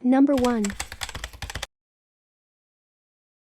Number 1.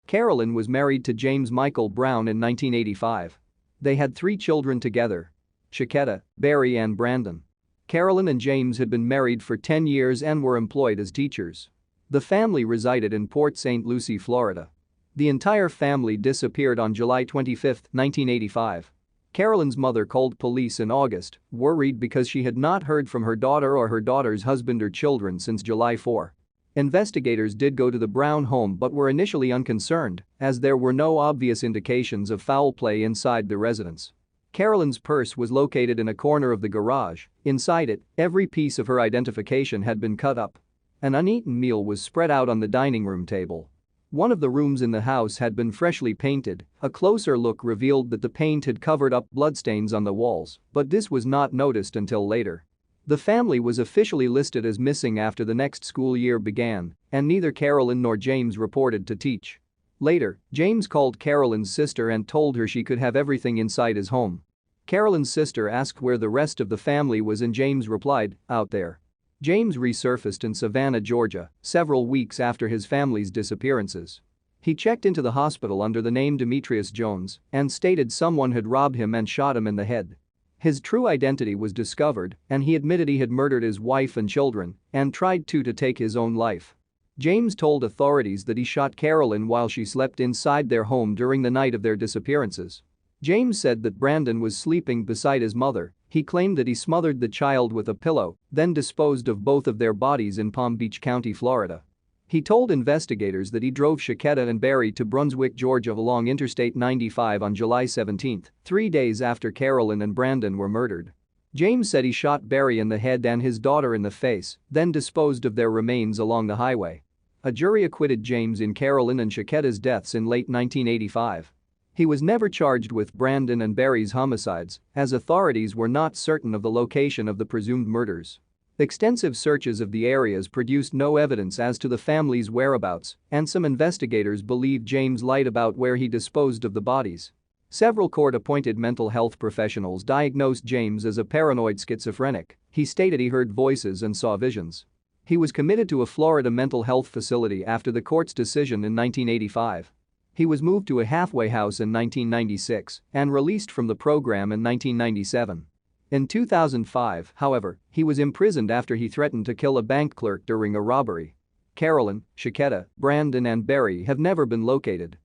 Carolyn was married to James Michael Brown in 1985. They had 3 children together: Chiquetta, Barry and Brandon. Carolyn and James had been married for 10 years and were employed as teachers. The family resided in Port St. Lucie, Florida. The entire family disappeared on July 25, 1985. Carolyn's mother called police in August, worried because she had not heard from her daughter or her daughter's husband or children since July 4. Investigators did go to the Brown home but were initially unconcerned, as there were no obvious indications of foul play inside the residence. Carolyn's purse was located in a corner of the garage. Inside it, every piece of her identification had been cut up. An uneaten meal was spread out on the dining room table. One of the rooms in the house had been freshly painted. A closer look revealed that the paint had covered up bloodstains on the walls, but this was not noticed until later. The family was officially listed as missing after the next school year began, and neither Carolyn nor James reported to teach. Later, James called Carolyn's sister and told her she could have everything inside his home. Carolyn's sister asked where the rest of the family was and James replied, "Out there." James resurfaced in Savannah, Georgia, several weeks after his family's disappearances. He checked into the hospital under the name Demetrius Jones and stated someone had robbed him and shot him in the head. His true identity was discovered and he admitted he had murdered his wife and children and tried to take his own life. James told authorities that he shot Carolyn while she slept inside their home during the night of their disappearances. James said that Brandon was sleeping beside his mother. He claimed that he smothered the child with a pillow, then disposed of both of their bodies in Palm Beach County, Florida. He told investigators that he drove Chiquetta and Barry to Brunswick, Georgia along Interstate 95 on July 17, 3 days after Carolyn and Brandon were murdered. James said he shot Barry in the head and his daughter in the face, then disposed of their remains along the highway. A jury acquitted James in Carolyn and Chiquetta's deaths in late 1985. He was never charged with Brandon and Barry's homicides, as authorities were not certain of the location of the presumed murders. Extensive searches of the areas produced no evidence as to the family's whereabouts, and some investigators believe James lied about where he disposed of the bodies. Several court-appointed mental health professionals diagnosed James as a paranoid schizophrenic. He stated he heard voices and saw visions. He was committed to a Florida mental health facility after the court's decision in 1985. He was moved to a halfway house in 1996 and released from the program in 1997. In 2005, however, he was imprisoned after he threatened to kill a bank clerk during a robbery. Carolyn, Chiquetta, Brandon and Barry have never been located.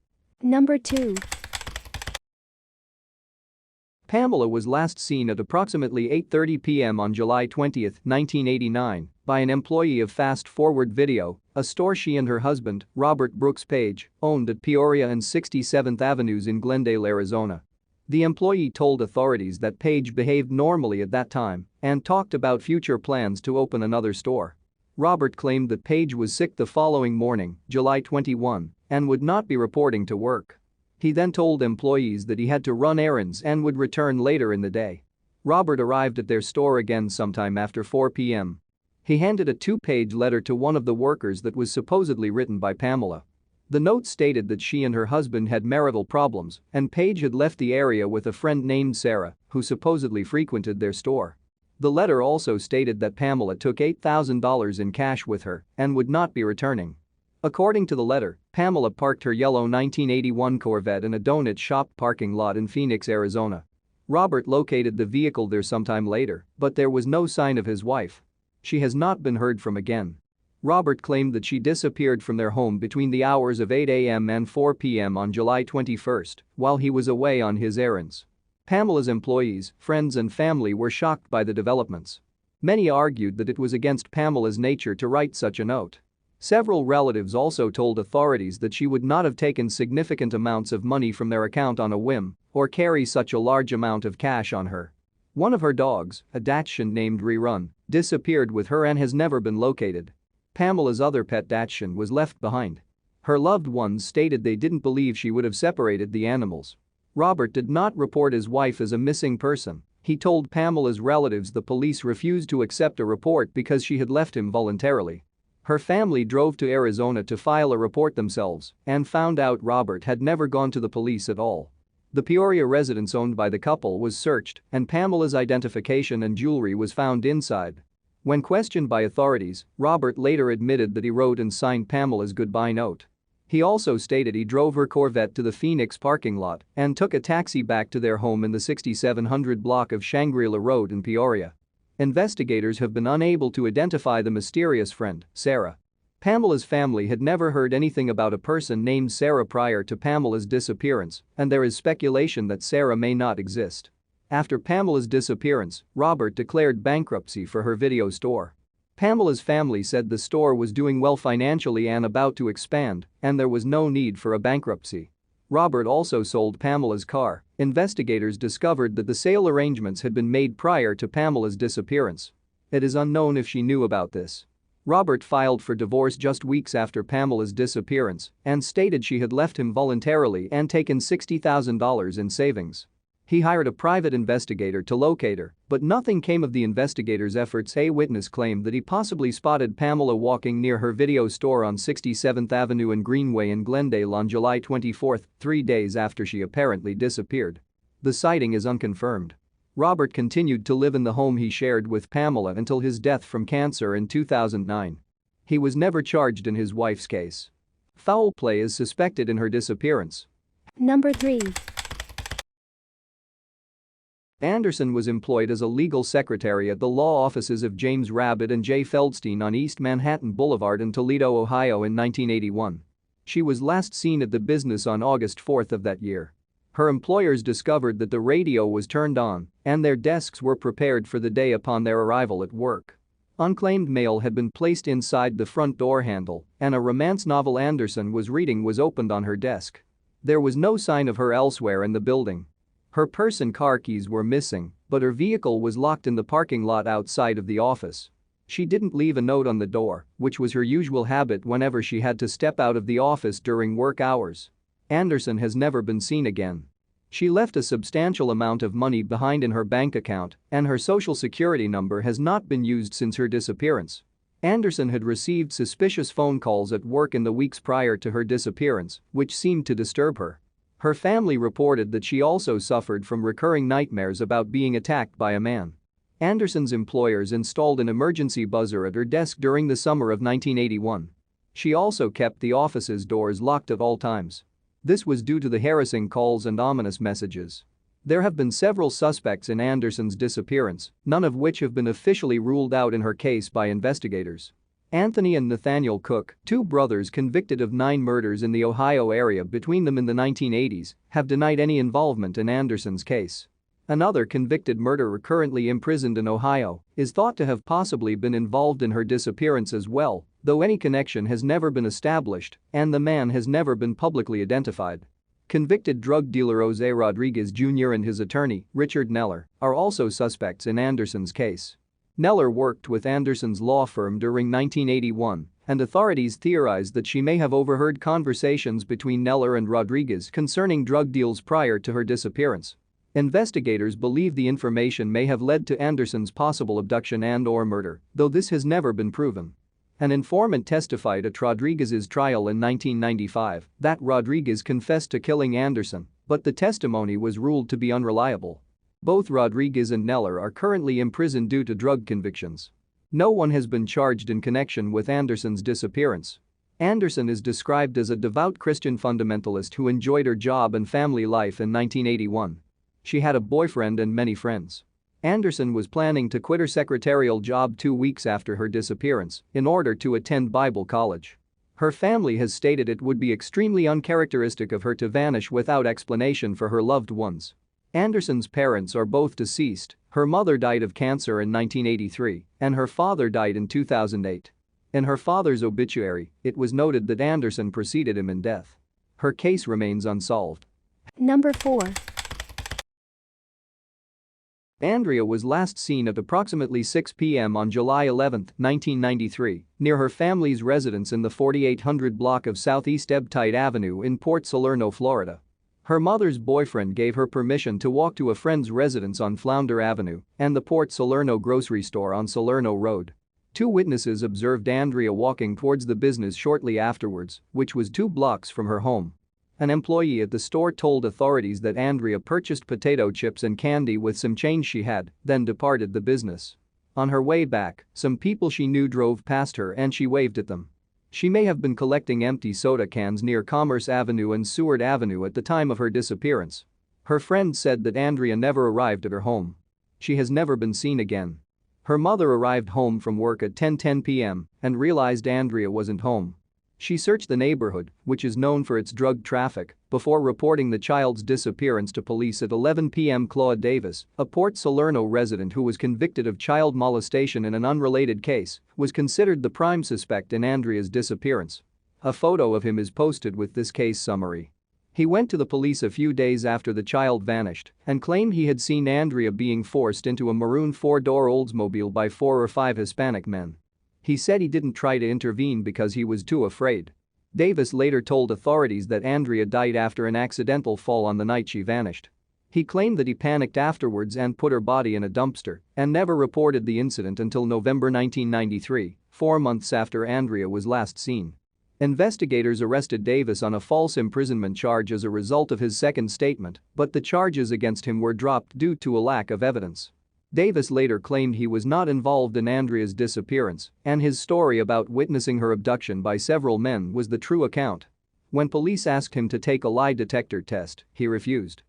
Number 2. Pamela was last seen at approximately 8:30 p.m. on July 20, 1989, by an employee of Fast Forward Video, a store she and her husband, Robert Brooks Page, owned at Peoria and 67th Avenues in Glendale, Arizona. The employee told authorities that Page behaved normally at that time and talked about future plans to open another store. Robert claimed that Page was sick the following morning, July 21, and would not be reporting to work. He then told employees that he had to run errands and would return later in the day. Robert arrived at their store again sometime after 4 p.m. He handed a 2-page letter to one of the workers that was supposedly written by Pamela. The note stated that she and her husband had marital problems and Page had left the area with a friend named Sarah, who supposedly frequented their store. The letter also stated that Pamela took $8,000 in cash with her and would not be returning. According to the letter, Pamela parked her yellow 1981 Corvette in a donut shop parking lot in Phoenix, Arizona. Robert located the vehicle there sometime later, but there was no sign of his wife. She has not been heard from again. Robert claimed that she disappeared from their home between the hours of 8 a.m. and 4 p.m. on July 21 while he was away on his errands. Pamela's employees, friends and family were shocked by the developments. Many argued that it was against Pamela's nature to write such a note. Several relatives also told authorities that she would not have taken significant amounts of money from their account on a whim or carry such a large amount of cash on her. One of her dogs, a Dachshund named Rerun, disappeared with her and has never been located. Pamela's other pet Dachshund was left behind. Her loved ones stated they didn't believe she would have separated the animals. Robert did not report his wife as a missing person. He told Pamela's relatives the police refused to accept a report because she had left him voluntarily. Her family drove to Arizona to file a report themselves and found out Robert had never gone to the police at all. The Peoria residence owned by the couple was searched and Pamela's identification and jewelry was found inside. When questioned by authorities, Robert later admitted that he wrote and signed Pamela's goodbye note. He also stated he drove her Corvette to the Phoenix parking lot and took a taxi back to their home in the 6700 block of Shangri-La Road in Peoria. Investigators have been unable to identify the mysterious friend, Sarah. Pamela's family had never heard anything about a person named Sarah prior to Pamela's disappearance, and there is speculation that Sarah may not exist. After Pamela's disappearance, Robert declared bankruptcy for her video store. Pamela's family said the store was doing well financially and about to expand, and there was no need for a bankruptcy. Robert also sold Pamela's car. Investigators discovered that the sale arrangements had been made prior to Pamela's disappearance. It is unknown if she knew about this. Robert filed for divorce just weeks after Pamela's disappearance and stated she had left him voluntarily and taken $60,000 in savings. He hired a private investigator to locate her, but nothing came of the investigator's efforts. A witness claimed that he possibly spotted Pamela walking near her video store on 67th Avenue and Greenway in Glendale on July 24, 3 days after she apparently disappeared. The sighting is unconfirmed. Robert continued to live in the home he shared with Pamela until his death from cancer in 2009. He was never charged in his wife's case. Foul play is suspected in her disappearance. Number 3. Anderson was employed as a legal secretary at the law offices of James Rabbitt and J. Feldstein on East Manhattan Boulevard in Toledo, Ohio in 1981. She was last seen at the business on August 4 of that year. Her employers discovered that the radio was turned on and their desks were prepared for the day upon their arrival at work. Unclaimed mail had been placed inside the front door handle and a romance novel Anderson was reading was opened on her desk. There was no sign of her elsewhere in the building. Her purse and car keys were missing, but her vehicle was locked in the parking lot outside of the office. She didn't leave a note on the door, which was her usual habit whenever she had to step out of the office during work hours. Anderson has never been seen again. She left a substantial amount of money behind in her bank account, and her social security number has not been used since her disappearance. Anderson had received suspicious phone calls at work in the weeks prior to her disappearance, which seemed to disturb her. Her family reported that she also suffered from recurring nightmares about being attacked by a man. Anderson's employers installed an emergency buzzer at her desk during the summer of 1981. She also kept the office's doors locked at all times. This was due to the harassing calls and ominous messages. There have been several suspects in Anderson's disappearance, none of which have been officially ruled out in her case by investigators. Anthony and Nathaniel Cook, two brothers convicted of 9 murders in the Ohio area between them in the 1980s, have denied any involvement in Anderson's case. Another convicted murderer currently imprisoned in Ohio is thought to have possibly been involved in her disappearance as well, though any connection has never been established and the man has never been publicly identified. Convicted drug dealer Jose Rodriguez Jr. and his attorney, Richard Neller, are also suspects in Anderson's case. Neller worked with Anderson's law firm during 1981, and authorities theorized that she may have overheard conversations between Neller and Rodriguez concerning drug deals prior to her disappearance. Investigators believe the information may have led to Anderson's possible abduction and/or murder, though this has never been proven. An informant testified at Rodriguez's trial in 1995 that Rodriguez confessed to killing Anderson, but the testimony was ruled to be unreliable. Both Rodriguez and Neller are currently imprisoned due to drug convictions. No one has been charged in connection with Anderson's disappearance. Anderson is described as a devout Christian fundamentalist who enjoyed her job and family life in 1981. She had a boyfriend and many friends. Anderson was planning to quit her secretarial job 2 weeks after her disappearance in order to attend Bible college. Her family has stated it would be extremely uncharacteristic of her to vanish without explanation for her loved ones. Anderson's parents are both deceased. Her mother died of cancer in 1983 and her father died in 2008. In her father's obituary, it was noted that Anderson preceded him in death. Her case remains unsolved. Number 4. Andrea was last seen at approximately 6 p.m. on July 11, 1993, near her family's residence in the 4800 block of Southeast Ebtite Avenue in Port Salerno, Florida. Her mother's boyfriend gave her permission to walk to a friend's residence on Flounder Avenue and the Port Salerno grocery store on Salerno Road. 2 witnesses observed Andrea walking towards the business shortly afterwards, which was 2 blocks from her home. An employee at the store told authorities that Andrea purchased potato chips and candy with some change she had, then departed the business. On her way back, some people she knew drove past her and she waved at them. She may have been collecting empty soda cans near Commerce Avenue and Seward Avenue at the time of her disappearance. Her friend said that Andrea never arrived at her home. She has never been seen again. Her mother arrived home from work at 10:10 p.m. and realized Andrea wasn't home. She searched the neighborhood, which is known for its drug traffic, before reporting the child's disappearance to police at 11 p.m. Claude Davis, a Port Salerno resident who was convicted of child molestation in an unrelated case, was considered the prime suspect in Andrea's disappearance. A photo of him is posted with this case summary. He went to the police a few days after the child vanished and claimed he had seen Andrea being forced into a maroon four-door Oldsmobile by 4 or 5 Hispanic men. He said he didn't try to intervene because he was too afraid. Davis later told authorities that Andrea died after an accidental fall on the night she vanished. He claimed that he panicked afterwards and put her body in a dumpster and never reported the incident until November 1993, 4 months after Andrea was last seen. Investigators arrested Davis on a false imprisonment charge as a result of his second statement, but the charges against him were dropped due to a lack of evidence. Davis later claimed he was not involved in Andrea's disappearance, and his story about witnessing her abduction by several men was the true account. When police asked him to take a lie detector test, he refused.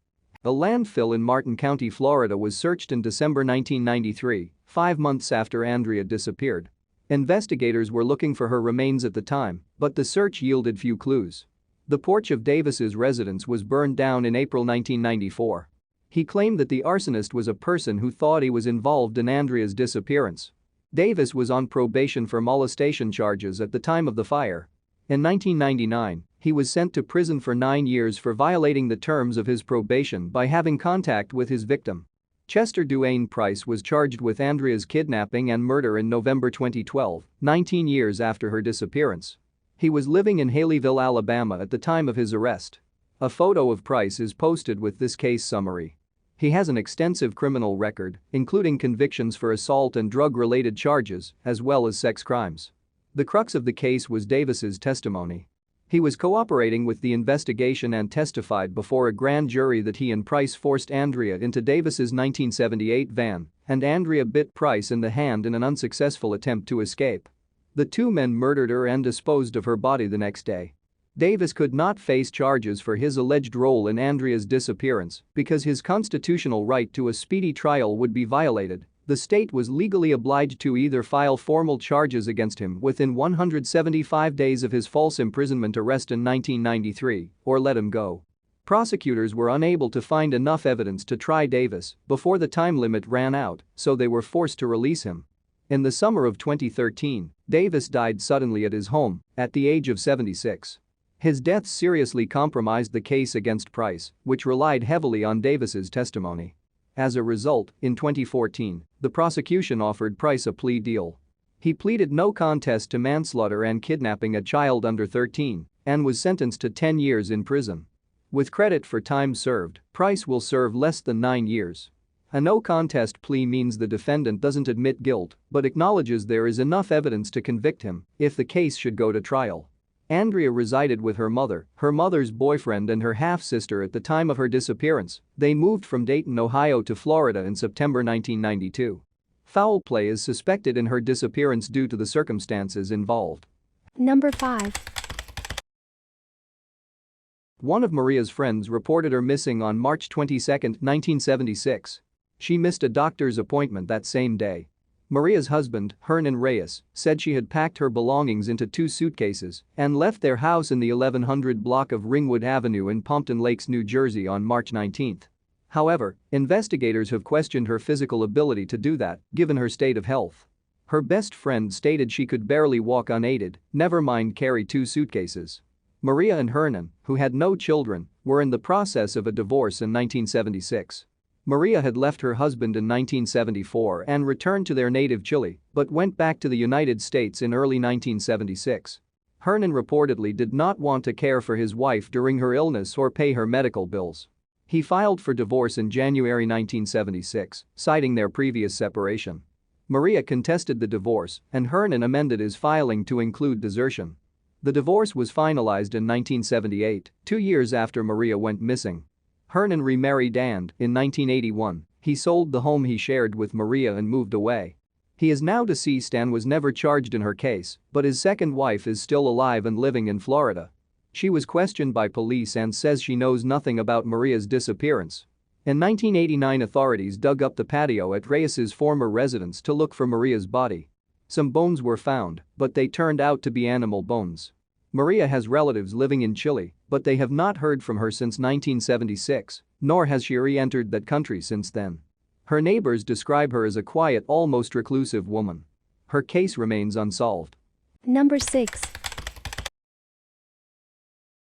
A landfill in Martin County, Florida was searched in December 1993, 5 months after Andrea disappeared. Investigators were looking for her remains at the time, but the search yielded few clues. The porch of Davis's residence was burned down in April 1994. He claimed that the arsonist was a person who thought he was involved in Andrea's disappearance. Davis was on probation for molestation charges at the time of the fire. In 1999, he was sent to prison for 9 years for violating the terms of his probation by having contact with his victim. Chester Duane Price was charged with Andrea's kidnapping and murder in November 2012, 19 years after her disappearance. He was living in Haleyville, Alabama at the time of his arrest. A photo of Price is posted with this case summary. He has an extensive criminal record, including convictions for assault and drug-related charges, as well as sex crimes. The crux of the case was Davis's testimony. He was cooperating with the investigation and testified before a grand jury that he and Price forced Andrea into Davis's 1978 van, and Andrea bit Price in the hand in an unsuccessful attempt to escape. The two men murdered her and disposed of her body the next day. Davis could not face charges for his alleged role in Andrea's disappearance because his constitutional right to a speedy trial would be violated. The state was legally obliged to either file formal charges against him within 175 days of his false imprisonment arrest in 1993 or let him go. Prosecutors were unable to find enough evidence to try Davis before the time limit ran out, so they were forced to release him. In the summer of 2013, Davis died suddenly at his home at the age of 76. His death seriously compromised the case against Price, which relied heavily on Davis's testimony. As a result, in 2014, the prosecution offered Price a plea deal. He pleaded no contest to manslaughter and kidnapping a child under 13 and was sentenced to 10 years in prison. With credit for time served, Price will serve less than 9 years. A no contest plea means the defendant doesn't admit guilt but acknowledges there is enough evidence to convict him if the case should go to trial. Andrea resided with her mother's boyfriend and her half-sister at the time of her disappearance. They moved from Dayton, Ohio to Florida in September 1992. Foul play is suspected in her disappearance due to the circumstances involved. Number 5. One of Maria's friends reported her missing on March 22, 1976. She missed a doctor's appointment that same day. Maria's husband, Hernan Reyes, said she had packed her belongings into 2 suitcases and left their house in the 1100 block of Ringwood Avenue in Pompton Lakes, New Jersey on March 19. However, investigators have questioned her physical ability to do that, given her state of health. Her best friend stated she could barely walk unaided, never mind carry 2 suitcases. Maria and Hernan, who had no children, were in the process of a divorce in 1976. Maria had left her husband in 1974 and returned to their native Chile, but went back to the United States in early 1976. Hernan reportedly did not want to care for his wife during her illness or pay her medical bills. He filed for divorce in January 1976, citing their previous separation. Maria contested the divorce, and Hernan amended his filing to include desertion. The divorce was finalized in 1978, 2 years after Maria went missing. Hernan remarried and, in 1981, he sold the home he shared with Maria and moved away. He is now deceased and was never charged in her case, but his second wife is still alive and living in Florida. She was questioned by police and says she knows nothing about Maria's disappearance. In 1989, authorities dug up the patio at Reyes' former residence to look for Maria's body. Some bones were found, but they turned out to be animal bones. Maria has relatives living in Chile, but they have not heard from her since 1976, nor has she re-entered that country since then. Her neighbors describe her as a quiet, almost reclusive woman. Her case remains unsolved. Number 6.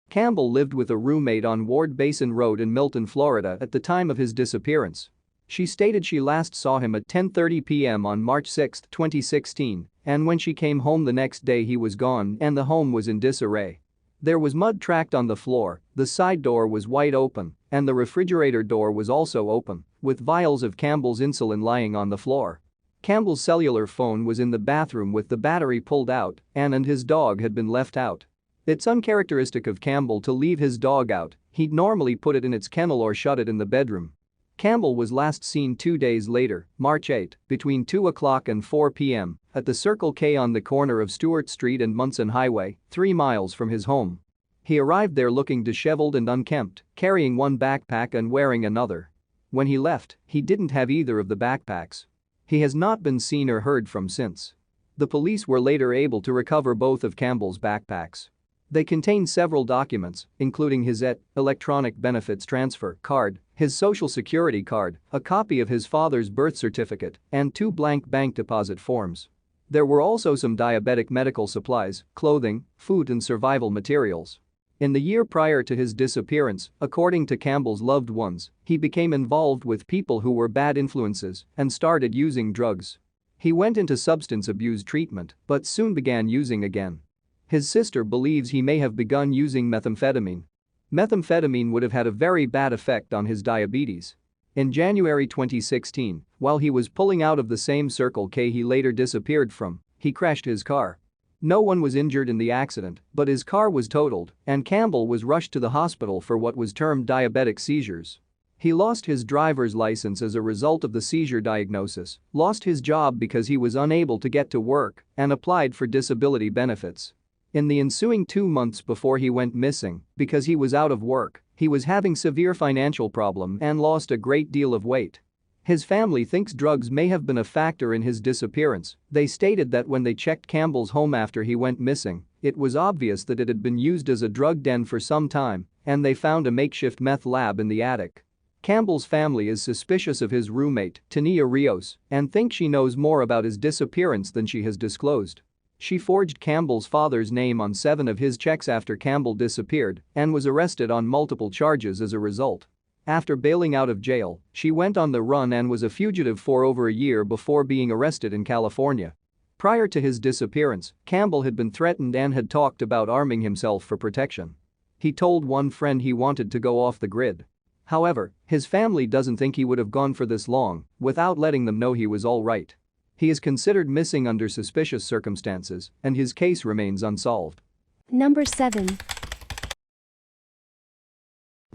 Campbell lived with a roommate on Ward Basin Road in Milton, Florida at the time of his disappearance. She stated she last saw him at 10:30 p.m. on March 6, 2016, and when she came home the next day he was gone and the home was in disarray. There was mud tracked on the floor, the side door was wide open, and the refrigerator door was also open, with vials of Campbell's insulin lying on the floor. Campbell's cellular phone was in the bathroom with the battery pulled out, and his dog had been left out. It's uncharacteristic of Campbell to leave his dog out, he'd normally put it in its kennel or shut it in the bedroom. Campbell was last seen 2 days later, March 8, between 2 o'clock and 4 p.m. at the Circle K on the corner of Stewart Street and Munson Highway, 3 miles from his home. He arrived there looking disheveled and unkempt, carrying one backpack and wearing another. When he left, he didn't have either of the backpacks. He has not been seen or heard from since. The police were later able to recover both of Campbell's backpacks. They contain several documents, including his electronic benefits transfer card, his social security card, a copy of his father's birth certificate, and 2 blank bank deposit forms. There were also some diabetic medical supplies, clothing, food and survival materials. In the year prior to his disappearance, according to Campbell's loved ones, he became involved with people who were bad influences and started using drugs. He went into substance abuse treatment but soon began using again. His sister believes he may have begun using methamphetamine. Methamphetamine would have had a very bad effect on his diabetes. In January 2016, while he was pulling out of the same Circle K he later disappeared from, he crashed his car. No one was injured in the accident, but his car was totaled, and Campbell was rushed to the hospital for what was termed diabetic seizures. He lost his driver's license as a result of the seizure diagnosis, lost his job because he was unable to get to work, and applied for disability benefits. In the ensuing 2 months before he went missing, because he was out of work, he was having severe financial problem and lost a great deal of weight. His family thinks drugs may have been a factor in his disappearance. They stated that when they checked Campbell's home after he went missing, it was obvious that it had been used as a drug den for some time, and they found a makeshift meth lab in the attic. Campbell's family is suspicious of his roommate, Tania Reyes, and think she knows more about his disappearance than she has disclosed. She forged Campbell's father's name on 7 of his checks after Campbell disappeared and was arrested on multiple charges as a result. After bailing out of jail, she went on the run and was a fugitive for over a year before being arrested in California. Prior to his disappearance, Campbell had been threatened and had talked about arming himself for protection. He told one friend he wanted to go off the grid. However, his family doesn't think he would have gone for this long without letting them know he was all right. He is considered missing under suspicious circumstances, and his case remains unsolved. Number 7.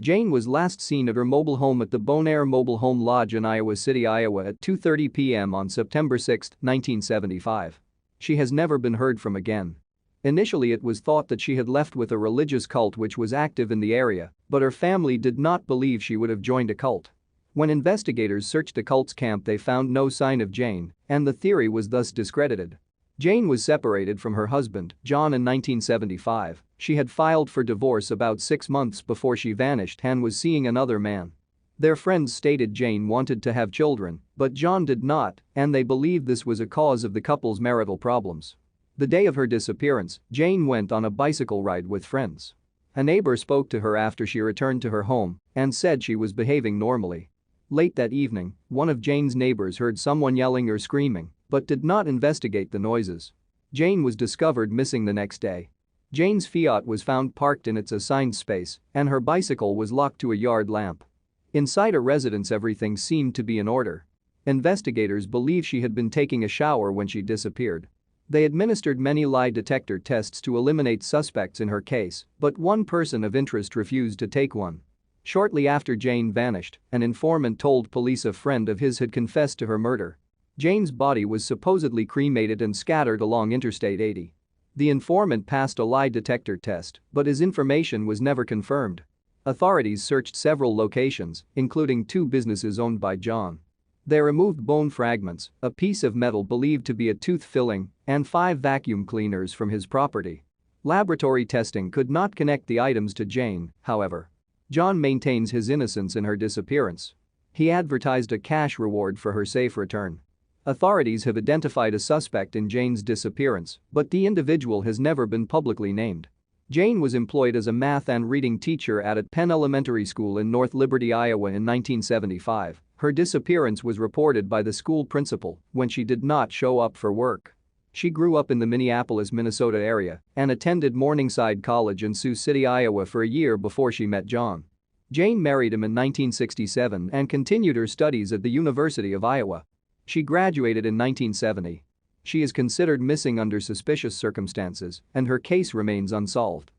Jane was last seen at her mobile home at the Bonaire Mobile Home Lodge in Iowa City, Iowa at 2:30 p.m. on September 6, 1975. She has never been heard from again. Initially it was thought that she had left with a religious cult which was active in the area, but her family did not believe she would have joined a cult. When investigators searched the cult's camp they found no sign of Jane, and the theory was thus discredited. Jane was separated from her husband, John, in 1975. She had filed for divorce about 6 months before she vanished and was seeing another man. Their friends stated Jane wanted to have children, but John did not, and they believed this was a cause of the couple's marital problems. The day of her disappearance, Jane went on a bicycle ride with friends. A neighbor spoke to her after she returned to her home and said she was behaving normally. Late that evening, one of Jane's neighbors heard someone yelling or screaming, but did not investigate the noises. Jane was discovered missing the next day. Jane's Fiat was found parked in its assigned space, and her bicycle was locked to a yard lamp. Inside a residence everything seemed to be in order. Investigators believe she had been taking a shower when she disappeared. They administered many lie detector tests to eliminate suspects in her case, but one person of interest refused to take one. Shortly after Jane vanished, an informant told police a friend of his had confessed to her murder. Jane's body was supposedly cremated and scattered along Interstate 80. The informant passed a lie detector test, but his information was never confirmed. Authorities searched several locations, including 2 businesses owned by John. They removed bone fragments, a piece of metal believed to be a tooth filling, and 5 vacuum cleaners from his property. Laboratory testing could not connect the items to Jane, however. John maintains his innocence in her disappearance. He advertised a cash reward for her safe return. Authorities have identified a suspect in Jane's disappearance, but the individual has never been publicly named. Jane was employed as a math and reading teacher at Penn Elementary School in North Liberty, Iowa in 1975. Her disappearance was reported by the school principal when she did not show up for work. She grew up in the Minneapolis, Minnesota area and attended Morningside College in Sioux City, Iowa for a year before she met John. Jane married him in 1967 and continued her studies at the University of Iowa. She graduated in 1970. She is considered missing under suspicious circumstances, and her case remains unsolved.